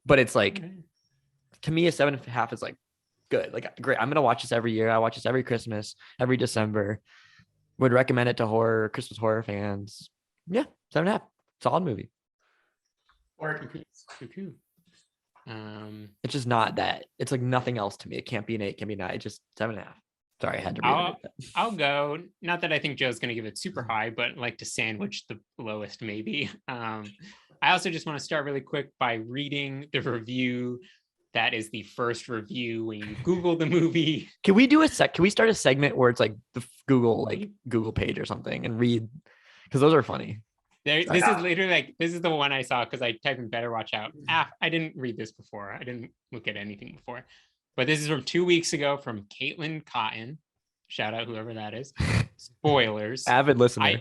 but it's like, to me, a 7.5 is like good. Like great. I'm gonna watch this every year. I watch this every Christmas, every December. Would recommend it to Christmas horror fans. Yeah, 7.5. Solid movie. It's just not that. It's like nothing else to me. It can't be an 8, can't be 9. It's just 7.5. Sorry, I had to read that. I'll go. Not that I think Joe's going to give it super high, but like to sandwich the lowest maybe. I also just want to start really quick by reading the review. That is the first review when you Google the movie. Can we start a segment where it's like the Google page or something and read? Because those are funny. This is literally this is the one I saw because I typed in Better Watch Out. I didn't read this before. I didn't look at anything before. But this is from 2 weeks ago from Caitlin Cotton. Shout out whoever that is. Spoilers. Avid listener.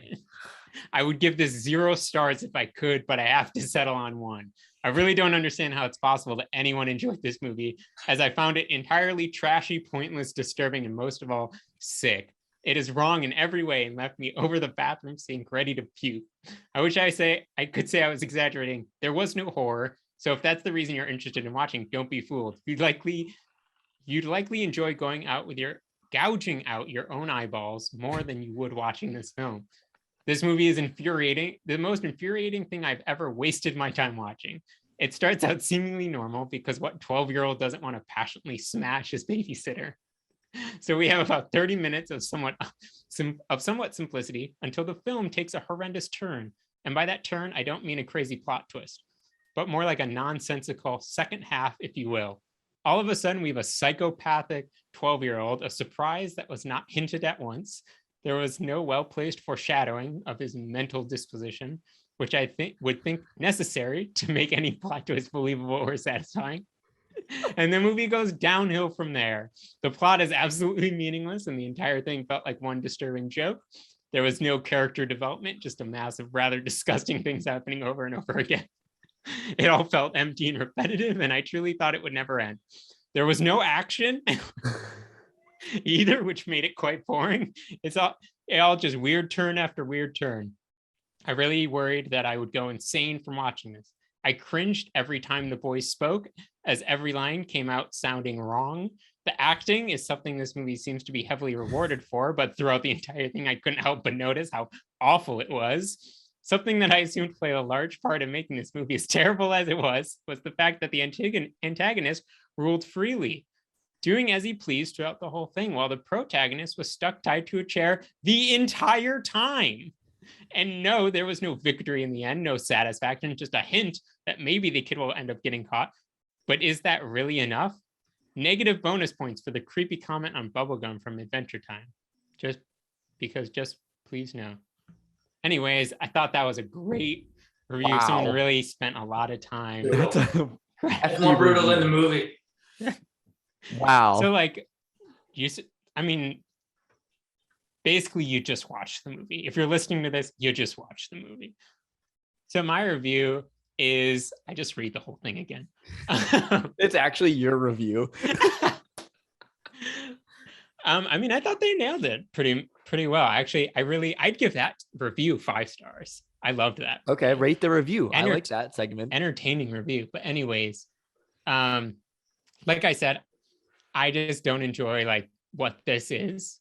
I would give this 0 stars if I could, but I have to settle on 1. I really don't understand how it's possible that anyone enjoyed this movie, as I found it entirely trashy, pointless, disturbing, and most of all, sick. It is wrong in every way and left me over the bathroom sink ready to puke. I wish I could say I was exaggerating. There was no horror, so if that's the reason you're interested in watching, don't be fooled. You'd likely enjoy gouging out your own eyeballs more than you would watching this film. This movie is infuriating, the most infuriating thing I've ever wasted my time watching. It starts out seemingly normal because what 12-year-old doesn't want to passionately smash his babysitter? So we have about 30 minutes of somewhat simplicity until the film takes a horrendous turn. And by that turn, I don't mean a crazy plot twist, but more like a nonsensical second half, if you will. All of a sudden, we have a psychopathic 12-year-old, a surprise that was not hinted at once. There was no well-placed foreshadowing of his mental disposition, which I would think necessary to make any plot twist believable or satisfying. And the movie goes downhill from there. The plot is absolutely meaningless, and the entire thing felt like one disturbing joke. There was no character development, just a mass of rather disgusting things happening over and over again. It all felt empty and repetitive, and I truly thought it would never end. There was no action either, which made it quite boring. It all just weird turn after weird turn. I really worried that I would go insane from watching this. I cringed every time the boys spoke, as every line came out sounding wrong. The acting is something this movie seems to be heavily rewarded for, but throughout the entire thing, I couldn't help but notice how awful it was. Something that I assumed played a large part in making this movie as terrible as it was the fact that the antagonist ruled freely, doing as he pleased throughout the whole thing, while the protagonist was stuck tied to a chair the entire time. And no, there was no victory in the end, no satisfaction, just a hint that maybe the kid will end up getting caught. But is that really enough? Negative bonus points for the creepy comment on bubblegum from Adventure Time. Just please no. Anyways, I thought that was a great review. Wow. Someone really spent a lot of time. That's more brutal in the movie. Wow. So basically you just watch the movie. If you're listening to this, you just watch the movie. So my review is, I just read the whole thing again. It's actually your review. I thought they nailed it pretty well. Actually, I'd give that review 5 stars. I loved that. Okay, rate the review. I like that segment. Entertaining review. But anyways, like I said, I just don't enjoy what this is.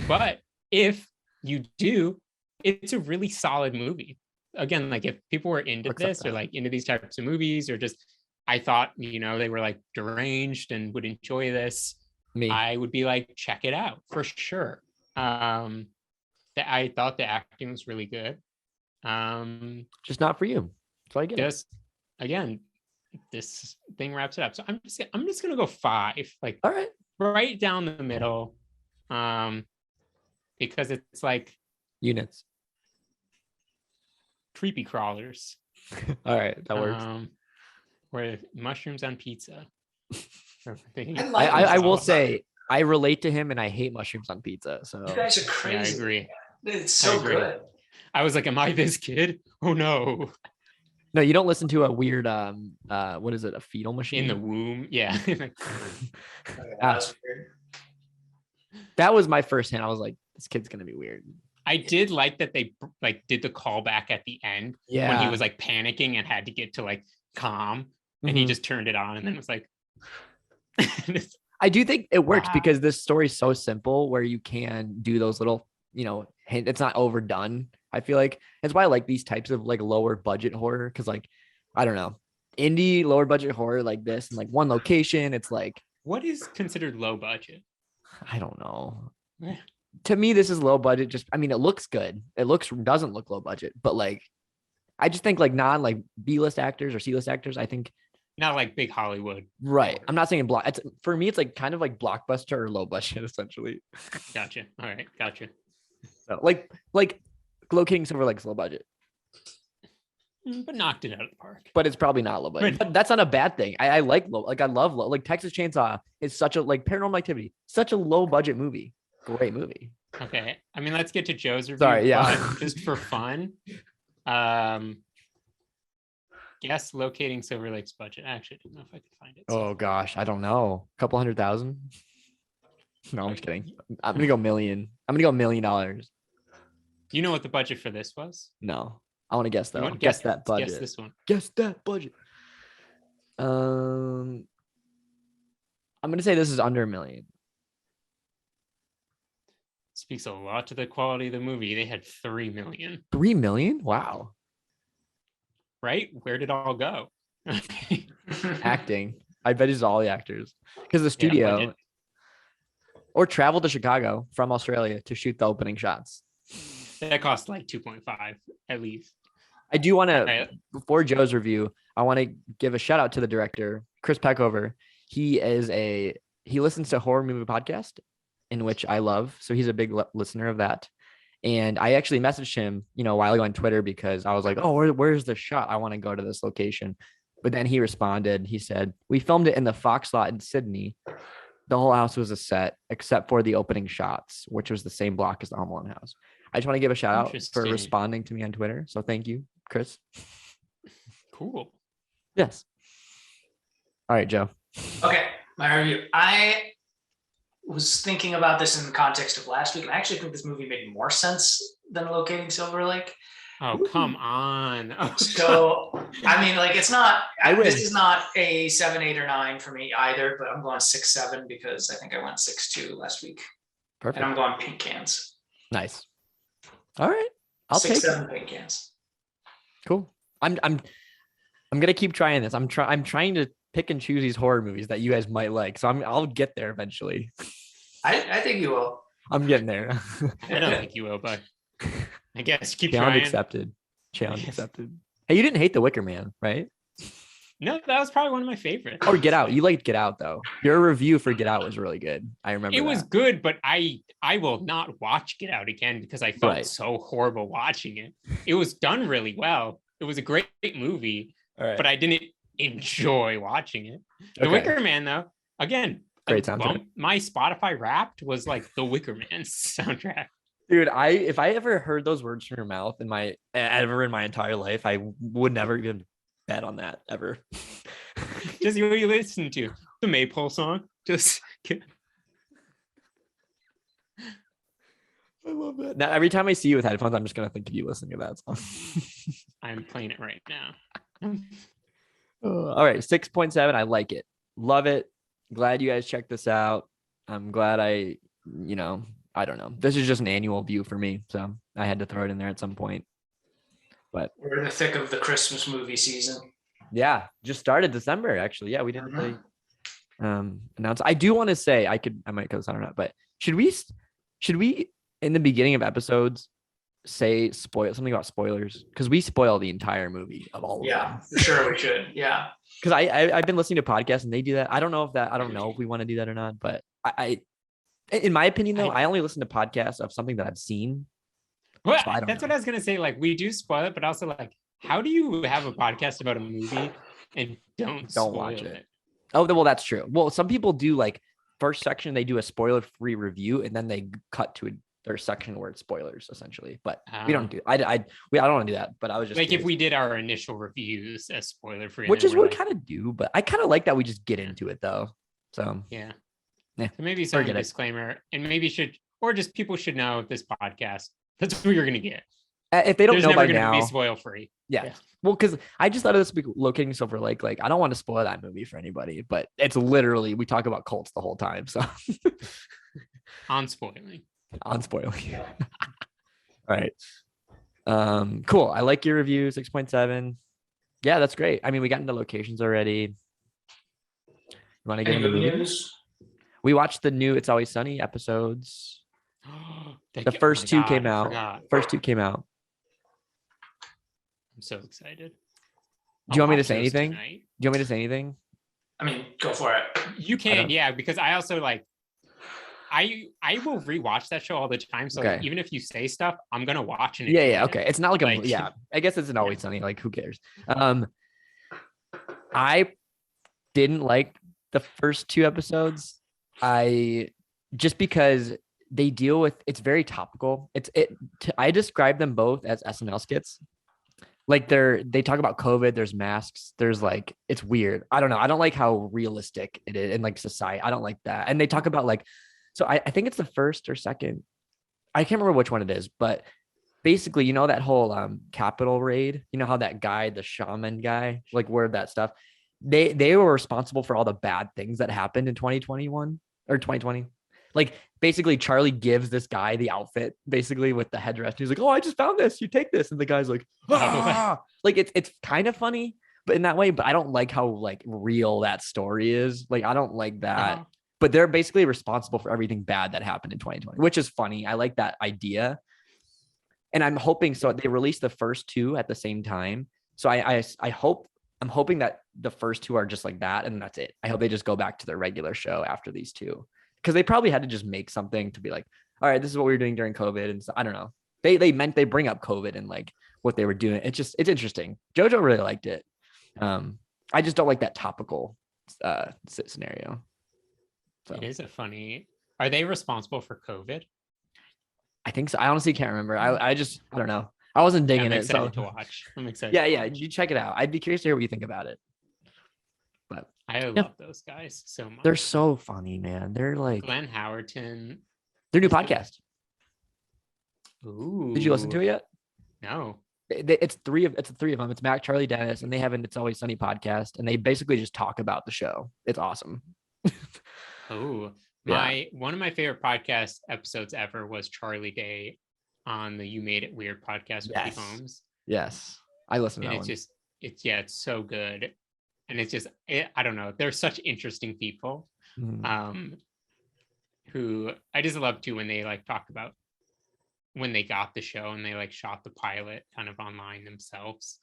But if you do, it's a really solid movie. Again, if people were into this or into these types of movies, or just I thought, they were deranged and would enjoy this, I would be check it out for sure. I thought the acting was really good. Just not for you. So I get it. Again, this thing wraps it up. So I'm just gonna go 5. All right, right down the middle. Because it's units. Creepy crawlers. All right, that works. Or mushrooms on pizza. I will say I relate to him, and I hate mushrooms on pizza. So you guys are crazy. Yeah, I agree. It's so good. I was am I this kid? Oh no. No, you don't listen to a weird what is it? A fetal machine in the womb? Yeah. That's weird. That was my first hint. I was like, this kid's gonna be weird. I did like that they did the callback at the end when he was panicking and had to get to calm, and he just turned it on and then was I do think it works because this story's so simple where you can do those little, it's not overdone. I feel like that's why I like these types of like lower budget horror. Cause like, I don't know, indie lower budget horror like this and like one location. It's like, what is considered low budget? I don't know. To me, this is low budget. It looks good. Doesn't look low budget, but like, I just think like like B-list actors or C-list actors, I think. Not like big Hollywood. Right. I'm not saying for me, it's like kind of like blockbuster or low budget, essentially. Gotcha. All right. Gotcha. So like locating Silver Lake's low budget. But knocked it out of the park. But it's probably not low budget. But that's not a bad thing. I like low, like I love low, like Texas Chainsaw is such a like Paranormal Activity, such a low budget movie. Great movie. Okay. Let's get to Joe's review. Sorry, yeah. Just for fun. Guess locating Silver Lake's budget. I actually don't know if I could find it. Oh gosh, I don't know. A couple $100,000. No, I'm just kidding. I'm gonna go million. I'm gonna go $1 million. You know what the budget for this was? No, I want to guess though. Guess that budget. Guess this one. Guess that budget. I'm gonna say this is under $1 million. Speaks a lot to the quality of the movie. They had 3 million. 3 million? Wow. Right? Where did it all go? Acting. I bet it's all the actors. Because the studio or travel to Chicago from Australia to shoot the opening shots. That cost like 2.5 at least. I do want to, before Joe's review, I want to give a shout out to the director, Chris Peckover. He listens to horror movie podcast, in which I love. So he's a big listener of that. And I actually messaged him, a while ago on Twitter because I was like, oh, where's the shot? I want to go to this location. But then he responded. He said, we filmed it in the Fox lot in Sydney. The whole house was a set except for the opening shots, which was the same block as the Home Alone house. I just want to give a shout out for responding to me on Twitter. So thank you, Chris. Cool. Yes. All right, Joe. Okay, my review. I was thinking about this in the context of last week, and I actually think this movie made more sense than Locating Silver Lake. Oh, come on. So, it's not, this is not a 7, 8, or 9 for me either, but I'm going 6, 7 because I think I went 6, 2 last week. Perfect. And I'm going pink cans. Nice. All right. I'll 6, take 7 pink cans. Cool. I'm gonna keep trying this. I'm trying to pick and choose these horror movies that you guys might like. So I'll get there eventually. I think you will. I'm getting there. I don't think you will, but I guess keep Challenge trying. accepted. Challenge accepted. Hey, you didn't hate The Wicker Man, right? No, that was probably one of my favorites. Or Get Out. You liked Get Out though. Your review for Get Out was really good. I remember it was good, but I will not watch Get Out again because I felt so horrible watching it. It was done really well. It was a great movie, but I didn't enjoy watching it. The Wicker Man though, again, great soundtrack. My Spotify Wrapped was like the Wicker Man soundtrack. Dude, if I ever heard those words from your mouth in my entire life, I would never even bet on that ever. Just what you listen to, the Maypole song. Just I love that. Now every time I see you with headphones, I'm just gonna think of you listening to that song. I'm playing it right now. All right, 6.7. I like it. Love it. Glad you guys checked this out. I'm glad I don't know. This is just an annual view for me, so I had to throw it in there at some point. But we're in the thick of the Christmas movie season. Yeah, just started December actually. Yeah, we didn't really announce. I do want to say I might cut this out or not, but should we in the beginning of episodes say something about spoilers? Because we spoil the entire movie of all of them. Yeah, for sure we should. Yeah. Because I've been listening to podcasts and they do that. I don't know if we want to do that or not, but I in my opinion though, I only listen to podcasts of something that I've seen. Well, that's what I was gonna say. Like, we do spoil it, but also like, how do you have a podcast about a movie and don't watch it? Oh, well, that's true. Well, some people do like first section, they do a spoiler-free review, and then they cut to their section where it's spoilers essentially. But we don't do. I don't want to do that. But I was just like, if we did our initial reviews as spoiler-free, which is what we kind of do. But I kind of like that we just get into it though. So yeah. So maybe some disclaimer, and maybe people should know this podcast. That's what you're gonna get. If they don't There's know never by going to now, be spoil free. yeah. Well, because I just thought of this locating Silver Lake. Like, I don't want to spoil that movie for anybody, but it's literally we talk about cults the whole time. So On spoiling. On spoiling. All right. Cool. I like your review. 6.7. Yeah, that's great. I mean, we got into locations already. You want to get into movie news? We watched the new It's Always Sunny episodes. The first two came out. First two came out. I'm so excited. Do you want me to say anything? Do you want me to say anything? I mean, go for it. You can, yeah, because I also like I will rewatch that show all the time. So like, even if you say stuff, I'm gonna watch it. Yeah, okay. It's not like yeah. I guess it's an Always Sunny. Like, who cares? I didn't like the first two episodes. Just because they deal with it's very topical. I describe them both as SNL skits. Like they talk about COVID, there's masks, there's like it's weird. I don't know. I don't like how realistic it is in like society. I don't like that. And they talk about like so I think it's the first or second. I can't remember which one it is, but basically, you know, that whole Capitol raid, you know how that guy, the shaman guy, like where that stuff, they were responsible for all the bad things that happened in 2021 or 2020. Like basically Charlie gives this guy the outfit basically with the headdress. He's like, oh, I just found this. You take this. And the guy's like, ah. Like it's kind of funny, but in that way, but I don't like how like real that story is. Like, I don't like that, but they're basically responsible for everything bad that happened in 2020, which is funny. I like that idea. And I'm hoping, so they released the first two at the same time. So I'm hoping that the first two are just like that. And that's it. I hope they just go back to their regular show after these two. Because they probably had to just make something to be like, all right, this is what we were doing during COVID. And so, I don't know. They bring up COVID and like what they were doing. It's interesting. JoJo really liked it. I just don't like that topical scenario. So. It is are they responsible for COVID? I think so. I honestly can't remember. I don't know. I wasn't digging it. So to watch. I'm excited. Yeah. You check it out. I'd be curious to hear what you think about it. But I love those guys so much. They're so funny, man. They're like Glenn Howerton. Their new podcast. Ooh. Did you listen to it yet? No. It's the three of them. It's Mac, Charlie, Dennis, and they have an It's Always Sunny podcast, and they basically just talk about the show. It's awesome. Oh, one of my favorite podcast episodes ever was Charlie Day on the You Made It Weird podcast with Pete Holmes. Yes, I listened to that one. It's so good. And it's just, I don't know. They're such interesting people who I just love too when they like talk about when they got the show and they like shot the pilot kind of online themselves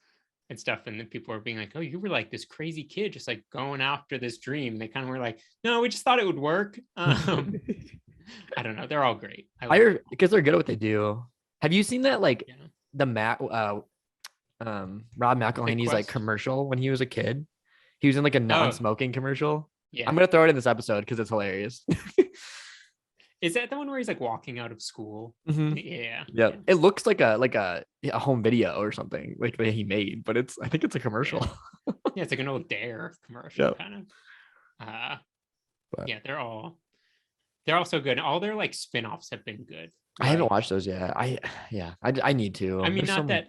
and stuff. And then people were being like, oh, you were like this crazy kid just like going after this dream. And they kind of were like, no, we just thought it would work. I don't know. They're all great. Because they're good at what they do. Have you seen that like the Rob McElhaney's like commercial when he was a kid? He was in like a non-smoking commercial. Yeah. I'm going to throw it in this episode because it's hilarious. Is that the one where he's like walking out of school? Mm-hmm. Yeah. It looks like a home video or something like that he made, but I think it's a commercial. Yeah, it's like an old Dare commercial kind of. Yeah, they're all so good. All their like spin-offs have been good. I haven't watched those yet. I need to. I mean, not that.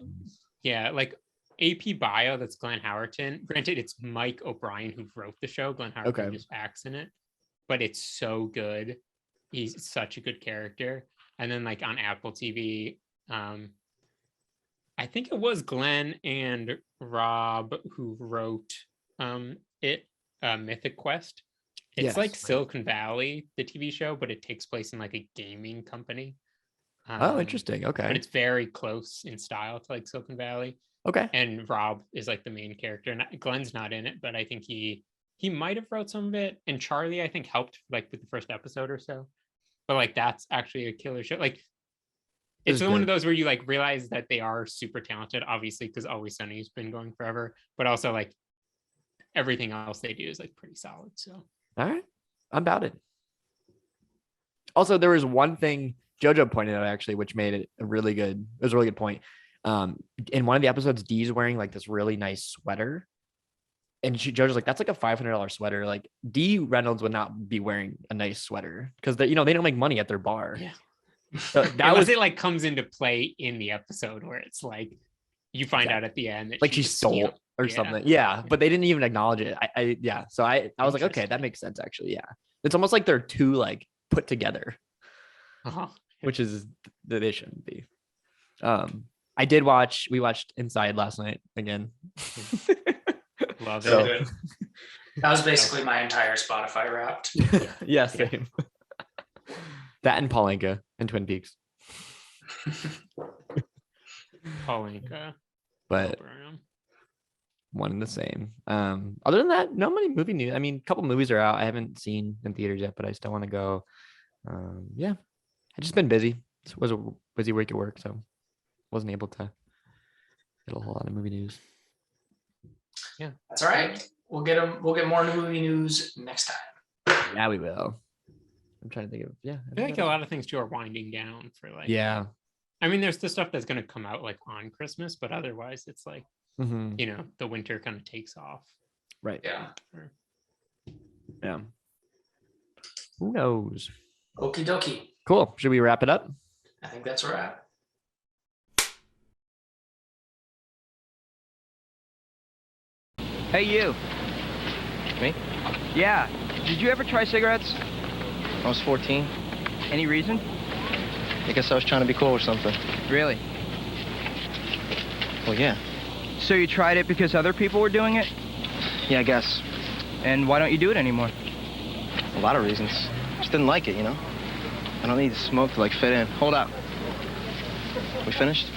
Yeah, like AP Bio, that's Glenn Howerton. Granted, it's Mike O'Brien who wrote the show. Glenn Howerton just acts in it, but it's so good. He's such a good character. And then like on Apple TV, I think it was Glenn and Rob who wrote Mythic Quest. It's like Silicon Valley, the TV show, but it takes place in like a gaming company. Interesting. Okay. But it's very close in style to like Silicon Valley. Okay. And Rob is like the main character, and Glenn's not in it, but I think he might have wrote some of it. And Charlie, I think, helped like with the first episode or so. But like that's actually a killer show. Like it's one of those where you like realize that they are super talented, obviously, because Always Sunny's been going forever, but also like everything else they do is like pretty solid. So all right, I'm about it. Also, there was one thing JoJo pointed out actually, which made it a really good point. In one of the episodes, Dee's wearing like this really nice sweater. And JoJo's like, that's like a $500 sweater. Like Dee Reynolds would not be wearing a nice sweater because they don't make money at their bar. Yeah. So that Unless was it like comes into play in the episode where it's like you find out at the end that like she stole or something. Yeah, but they didn't even acknowledge it. So I was like, okay, that makes sense actually. Yeah, it's almost like they're two like put together, which is that they shouldn't be. We watched Inside last night again. Love So it. good. That was basically my entire Spotify Wrapped. Yeah, same. That and Paul Anka and Twin Peaks. Paulinka. But one and the same. Other than that, no many movie news. I mean, a couple movies are out. I haven't seen in theaters yet, but I still want to go. Yeah, I've just been busy. It was a busy week at work, so wasn't able to get a whole lot of movie news. Yeah, that's all right. We'll get more movie news next time. Yeah, we will. I'm trying to think of I feel like a lot of things too are winding down for like. Yeah. I mean, there's the stuff that's going to come out like on Christmas, but otherwise it's like, you know, the winter kind of takes off. Right. Yeah. Yeah. Who knows? Okie dokie. Cool. Should we wrap it up? I think that's a wrap. Hey, you. Me? Yeah. Did you ever try cigarettes? I was 14. Any reason? I guess I was trying to be cool or something. Really? Well, yeah. So you tried it because other people were doing it? Yeah, I guess. And why don't you do it anymore? A lot of reasons. Just didn't like it, you know? I don't need to smoke to, like, fit in. Hold up. We finished?